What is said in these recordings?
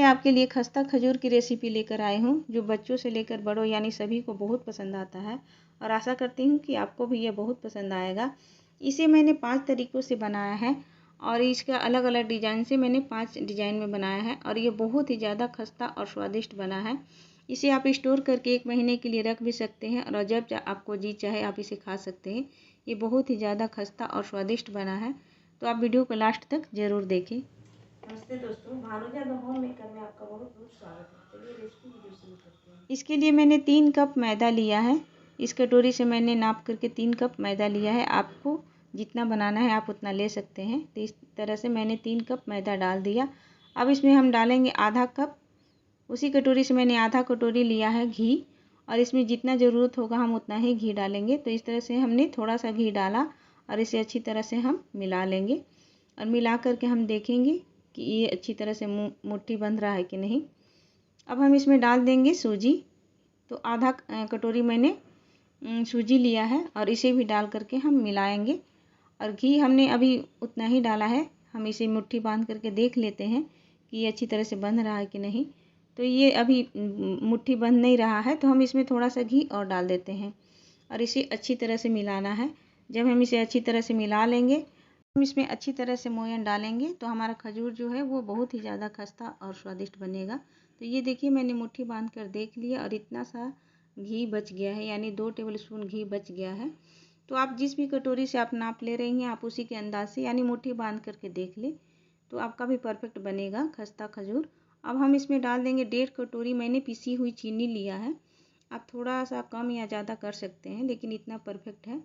आपके लिए खस्ता खजूर की रेसिपी लेकर आई हूँ, जो बच्चों से लेकर बड़ों यानी सभी को बहुत पसंद आता है और आशा करती हूँ कि आपको भी यह बहुत पसंद आएगा। इसे मैंने 5 तरीक़ों से बनाया है और इसका अलग अलग डिज़ाइन से मैंने 5 डिज़ाइन में बनाया है और ये बहुत ही ज़्यादा खस्ता और स्वादिष्ट बना है। इसे आप स्टोर करके 1 महीने के लिए रख भी सकते हैं और जब आपको जी चाहे आप इसे खा सकते हैं। ये बहुत ही ज़्यादा खस्ता और स्वादिष्ट बना है, तो आप वीडियो को लास्ट तक ज़रूर देखें। नमस्ते दोस्तों, भानुजा द होम मेकर में आपका बहुत बहुत स्वागत है। चलिए रेसिपी वीडियो शुरू करते हैं। इसके लिए मैंने 3 कप मैदा लिया है। इस कटोरी से मैंने नाप करके 3 कप मैदा लिया है। आपको जितना बनाना है आप उतना ले सकते हैं। तो इस तरह से मैंने 3 कप मैदा डाल दिया। अब इसमें हम डालेंगे आधा कप, उसी कटोरी से मैंने आधा कटोरी लिया है घी और इसमें जितना ज़रूरत होगा हम उतना ही घी डालेंगे। तो इस तरह से हमने थोड़ा सा घी डाला और इसे अच्छी तरह से हम मिला लेंगे और मिला करके हम देखेंगे कि ये अच्छी तरह से मुट्ठी बंध रहा है कि नहीं। अब हम इसमें डाल देंगे सूजी। तो आधा कटोरी मैंने सूजी लिया है और इसे भी डाल करके हम मिलाएंगे और घी हमने अभी उतना ही डाला है। हम इसे मुट्ठी बांध करके देख लेते हैं कि ये अच्छी तरह से बंध रहा है कि नहीं। तो ये अभी मुट्ठी बंध नहीं रहा है, तो हम इसमें थोड़ा सा घी और डाल देते हैं और इसे अच्छी तरह से मिलाना है। जब हम इसे अच्छी तरह से मिला लेंगे, हम इसमें अच्छी तरह से मोयन डालेंगे तो हमारा खजूर जो है वो बहुत ही ज़्यादा खस्ता और स्वादिष्ट बनेगा। तो ये देखिए मैंने मुट्ठी बांध कर देख लिया और इतना सा घी बच गया है, यानी 2 टेबल स्पून घी बच गया है। तो आप जिस भी कटोरी से आप नाप ले रही हैं आप उसी के अंदाज से यानी मुट्ठी बांध करके देख लें, तो आपका भी परफेक्ट बनेगा खस्ता खजूर। अब हम इसमें डाल देंगे 1.5 कटोरी मैंने पिसी हुई चीनी लिया है। आप थोड़ा सा कम या ज़्यादा कर सकते हैं, लेकिन इतना परफेक्ट है।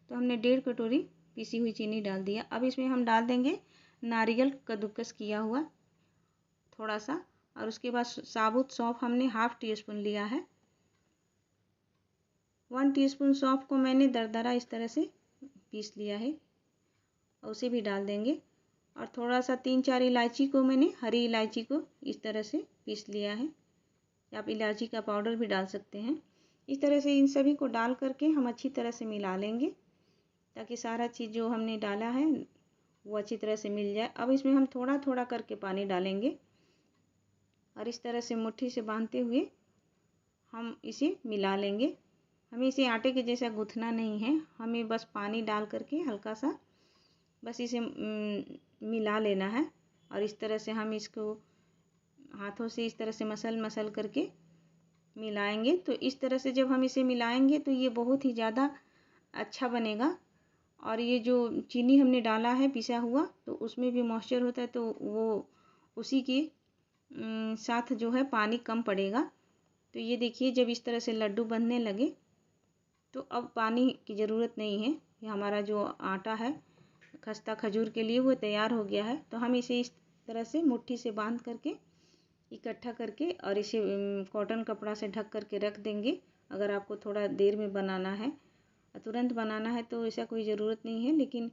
तो हमने 1.5 कटोरी पिसी हुई चीनी डाल दिया। अब इसमें हम डाल देंगे नारियल कद्दूकस किया हुआ थोड़ा सा और उसके बाद साबुत सौंफ हमने ½ टीस्पून लिया है। 1 टीस्पून सौंफ को मैंने दरदरा इस तरह से पीस लिया है और उसे भी डाल देंगे और थोड़ा सा 3-4 इलायची को मैंने हरी इलायची को इस तरह से पीस लिया है। आप इलायची का पाउडर भी डाल सकते हैं। इस तरह से इन सभी को डाल करके हम अच्छी तरह से मिला लेंगे ताकि सारा चीज़ जो हमने डाला है वो अच्छी तरह से मिल जाए। अब इसमें हम थोड़ा थोड़ा करके पानी डालेंगे और इस तरह से मुट्ठी से बांधते हुए हम इसे मिला लेंगे। हमें इसे आटे के जैसा गूँथना नहीं है, हमें बस पानी डाल करके हल्का सा बस इसे मिला लेना है और इस तरह से हम इसको हाथों से इस तरह से मसल करके मिलाएंगे। तो इस तरह से जब हम इसे मिलाएंगे तो ये बहुत ही ज़्यादा अच्छा बनेगा। और ये जो चीनी हमने डाला है पिसा हुआ, तो उसमें भी मॉइस्चर होता है, तो वो उसी के साथ जो है पानी कम पड़ेगा। तो ये देखिए जब इस तरह से लड्डू बनने लगे तो अब पानी की ज़रूरत नहीं है। ये हमारा जो आटा है खस्ता खजूर के लिए वो तैयार हो गया है। तो हम इसे इस तरह से मुट्ठी से बांध करके इकट्ठा करके और इसे कॉटन कपड़ा से ढक करके रख देंगे। अगर आपको थोड़ा देर में बनाना है, तुरंत बनाना है तो ऐसा कोई ज़रूरत नहीं है, लेकिन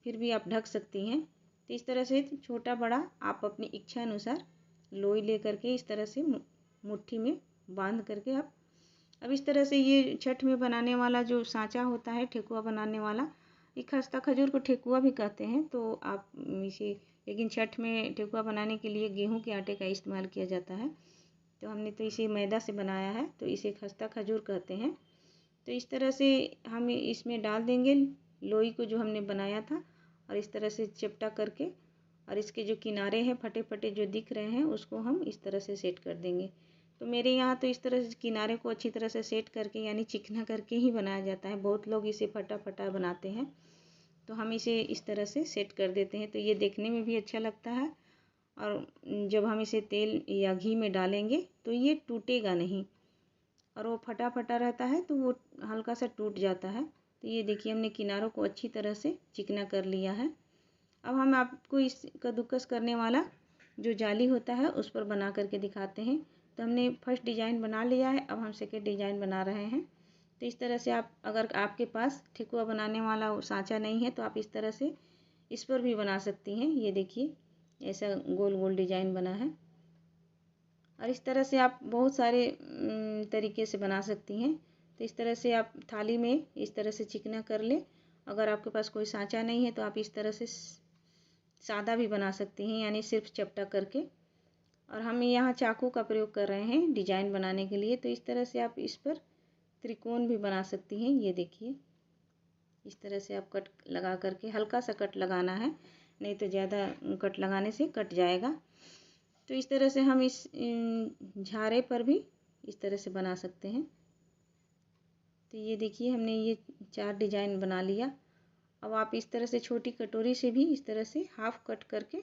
फिर भी आप ढक सकती हैं। तो इस तरह से छोटा बड़ा आप अपनी इच्छा अनुसार लोई ले करके इस तरह से मुट्ठी में बांध करके आप अब इस तरह से ये छठ में बनाने वाला जो सांचा होता है ठेकुआ बनाने वाला, ये खस्ता खजूर को ठेकुआ भी कहते हैं। तो आप इसे, लेकिन छठ में ठेकुआ बनाने के लिए गेहूं के आटे का इस्तेमाल किया जाता है। तो हमने तो इसे मैदा से बनाया है, तो इसे खस्ता खजूर कहते हैं। तो इस तरह से हम इसमें डाल देंगे लोई को जो हमने बनाया था और इस तरह से चिपटा करके और इसके जो किनारे हैं फटे फटे जो दिख रहे हैं उसको हम इस तरह से सेट कर देंगे। तो मेरे यहाँ तो इस तरह से किनारे को अच्छी तरह से सेट करके यानी चिकना करके ही बनाया जाता है। बहुत लोग इसे फटा फटा बनाते हैं, तो हम इसे इस तरह से सेट कर देते हैं। तो ये देखने में भी अच्छा लगता है और जब हम इसे तेल या घी में डालेंगे तो ये टूटेगा नहीं और वो फटा फटा रहता है तो वो हल्का सा टूट जाता है। तो ये देखिए हमने किनारों को अच्छी तरह से चिकना कर लिया है। अब हम आपको इस कद्दूकस करने वाला जो जाली होता है उस पर बना करके दिखाते हैं। तो हमने फर्स्ट डिज़ाइन बना लिया है, अब हम सेकंड डिज़ाइन बना रहे हैं। तो इस तरह से आप, अगर आपके पास ठेकुआ बनाने वाला सांचा नहीं है तो आप इस तरह से इस पर भी बना सकती हैं। ये देखिए ऐसा गोल गोल डिज़ाइन बना है और इस तरह से आप बहुत सारे तरीके से बना सकती हैं। तो इस तरह से आप थाली में इस तरह से चिकना कर लें। अगर आपके पास कोई सांचा नहीं है तो आप इस तरह से सादा भी बना सकती हैं, यानी सिर्फ चपटा करके। और हम यहाँ चाकू का प्रयोग कर रहे हैं डिजाइन बनाने के लिए। तो इस तरह से आप इस पर त्रिकोण भी बना सकती हैं। ये देखिए, इस तरह से आप कट लगा करके, हल्का सा कट लगाना है, नहीं तो ज़्यादा कट लगाने से कट जाएगा। तो इस तरह से हम इस झारे पर भी इस तरह से बना सकते हैं। तो ये देखिए, हमने ये 4 डिजाइन बना लिया। अब आप इस तरह से छोटी कटोरी से भी इस तरह से हाफ कट करके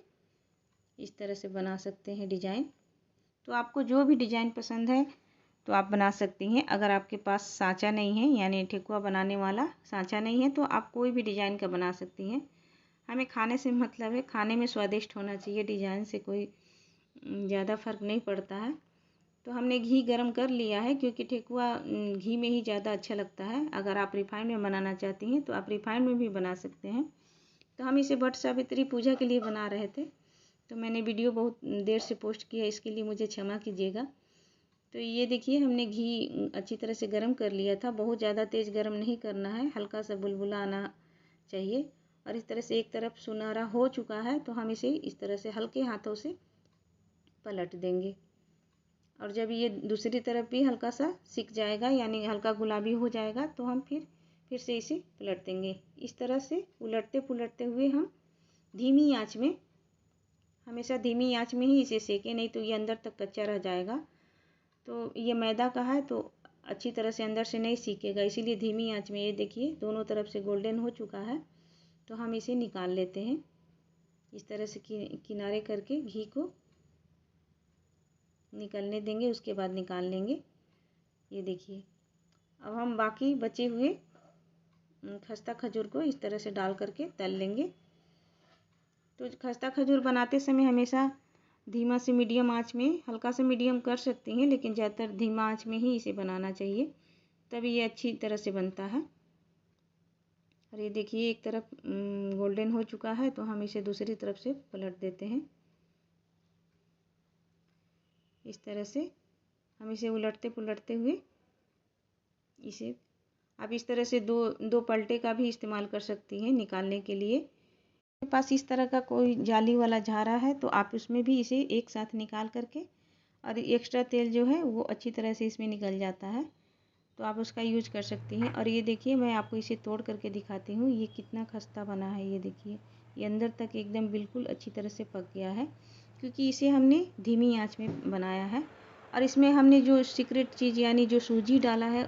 इस तरह से बना सकते हैं डिजाइन। तो आपको जो भी डिजाइन पसंद है तो आप बना सकती हैं। अगर आपके पास सांचा नहीं है, यानी ठेकुआ बनाने वाला सांचा नहीं है, तो आप कोई भी डिजाइन का बना सकती हैं। हमें खाने से मतलब है, खाने में स्वादिष्ट होना चाहिए, डिजाइन से कोई ज़्यादा फर्क नहीं पड़ता है। तो हमने घी गरम कर लिया है, क्योंकि ठेकुआ घी में ही ज़्यादा अच्छा लगता है। अगर आप रिफाइंड में बनाना चाहती हैं तो आप रिफाइंड में भी बना सकते हैं। तो हम इसे वट सावित्री पूजा के लिए बना रहे थे, तो मैंने वीडियो बहुत देर से पोस्ट किया, इसके लिए मुझे क्षमा कीजिएगा। तो ये देखिए, हमने घी अच्छी तरह से गरम कर लिया था। बहुत ज़्यादा तेज़ गरम नहीं करना है, हल्का सा बुलबुला आना चाहिए। और इस तरह से एक तरफ सुनहरा हो चुका है, तो हम इसे इस तरह से हल्के हाथों से पलट देंगे। और जब ये दूसरी तरफ भी हल्का सा सिक जाएगा, यानी हल्का गुलाबी हो जाएगा, तो हम फिर से इसे पलट देंगे। इस तरह से उलटते पुलटते हुए हम धीमी आंच में, हमेशा धीमी आंच में ही इसे सेकें, नहीं तो ये अंदर तक कच्चा रह जाएगा। तो ये मैदा का है तो अच्छी तरह से अंदर से नहीं सीखेगा, इसीलिए धीमी आंच में। ये देखिए, दोनों तरफ से गोल्डन हो चुका है, तो हम इसे निकाल लेते हैं। इस तरह से किनारे करके घी को निकलने देंगे, उसके बाद निकाल लेंगे। ये देखिए, अब हम बाकी बचे हुए खस्ता खजूर को इस तरह से डाल करके तल लेंगे। तो खस्ता खजूर बनाते समय हमेशा धीमा से मीडियम आंच में, हल्का सा मीडियम कर सकती हैं, लेकिन ज़्यादातर धीमा आंच में ही इसे बनाना चाहिए, तभी ये अच्छी तरह से बनता है। और ये देखिए, एक तरफ गोल्डन हो चुका है, तो हम इसे दूसरी तरफ से पलट देते हैं। इस तरह से हम इसे उलटते पुलटते हुए इसे, आप इस तरह से दो पलटे का भी इस्तेमाल कर सकती हैं निकालने के लिए। आपके पास इस तरह का कोई जाली वाला झारा है तो आप उसमें भी इसे एक साथ निकाल करके, और एक्स्ट्रा तेल जो है वो अच्छी तरह से इसमें निकल जाता है, तो आप उसका यूज कर सकती हैं। और ये देखिए, मैं आपको इसे तोड़ करके दिखाती हूँ, ये कितना खस्ता बना है। ये देखिए, ये अंदर तक एकदम बिल्कुल अच्छी तरह से पक गया है, क्योंकि इसे हमने धीमी आंच में बनाया है। और इसमें हमने जो सीक्रेट चीज़ यानी जो सूजी डाला है,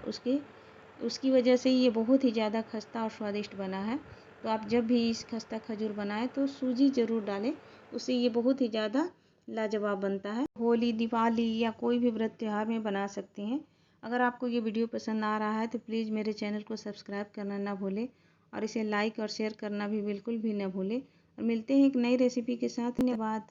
उसकी वजह से ये बहुत ही ज़्यादा खस्ता और स्वादिष्ट बना है। तो आप जब भी इस खस्ता खजूर बनाएं तो सूजी ज़रूर डालें, उससे ये बहुत ही ज़्यादा लाजवाब बनता है। होली, दिवाली या कोई भी व्रत त्यौहार में बना सकती हैं। अगर आपको ये वीडियो पसंद आ रहा है तो प्लीज़ मेरे चैनल को सब्सक्राइब करना ना भूलें, और इसे लाइक और शेयर करना भी बिल्कुल भी ना भूलें। और मिलते हैं एक नई रेसिपी के साथ। धन्यवाद।